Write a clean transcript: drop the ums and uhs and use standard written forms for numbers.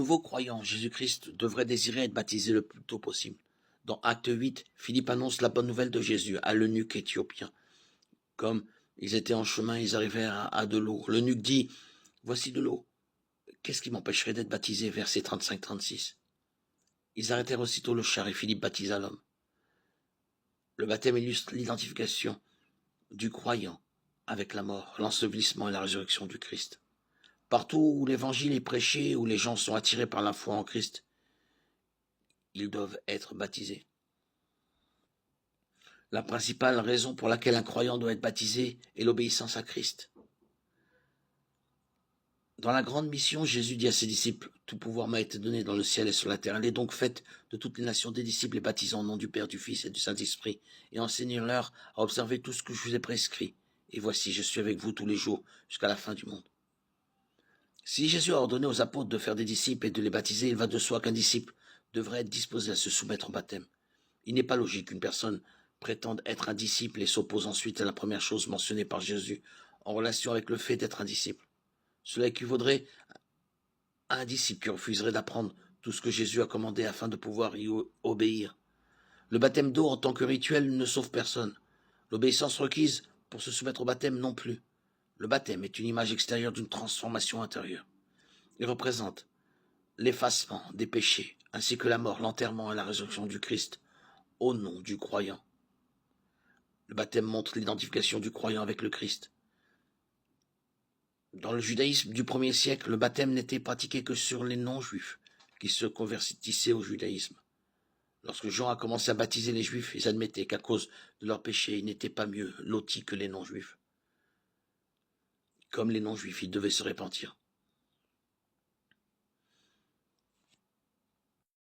nouveau croyant en Jésus-Christ devrait désirer être baptisé le plus tôt possible. Dans Acte 8, Philippe annonce la bonne nouvelle de Jésus à l'eunuque éthiopien. Comme ils étaient en chemin, ils arrivèrent à de l'eau. L'eunuque dit, « Voici de l'eau. Qu'est-ce qui m'empêcherait d'être baptisé » Versets 35-36. Ils arrêtèrent aussitôt le char et Philippe baptisa l'homme. Le baptême illustre l'identification du croyant avec la mort, l'ensevelissement et la résurrection du Christ. Partout où l'évangile est prêché, où les gens sont attirés par la foi en Christ, ils doivent être baptisés. La principale raison pour laquelle un croyant doit être baptisé est l'obéissance à Christ. Dans la grande mission, Jésus dit à ses disciples, « Tout pouvoir m'a été donné dans le ciel et sur la terre. Allez donc faites de toutes les nations des disciples et baptisant au nom du Père, du Fils et du Saint-Esprit, et enseignez-leur à observer tout ce que je vous ai prescrit. Et voici, je suis avec vous tous les jours jusqu'à la fin du monde. » Si Jésus a ordonné aux apôtres de faire des disciples et de les baptiser, il va de soi qu'un disciple devrait être disposé à se soumettre au baptême. Il n'est pas logique qu'une personne prétende être un disciple et s'oppose ensuite à la première chose mentionnée par Jésus en relation avec le fait d'être un disciple. Cela équivaudrait à un disciple qui refuserait d'apprendre tout ce que Jésus a commandé afin de pouvoir y obéir. Le baptême d'eau en tant que rituel ne sauve personne. L'obéissance requise pour se soumettre au baptême non plus. Le baptême est une image extérieure d'une transformation intérieure. Il représente l'effacement des péchés, ainsi que la mort, l'enterrement et la résurrection du Christ au nom du croyant. Le baptême montre l'identification du croyant avec le Christ. Dans le judaïsme du 1er siècle, le baptême n'était pratiqué que sur les non-juifs qui se convertissaient au judaïsme. Lorsque Jean a commencé à baptiser les juifs, ils admettaient qu'à cause de leurs péchés, ils n'étaient pas mieux lotis que les non-juifs. Comme les non-juifs, ils devaient se repentir.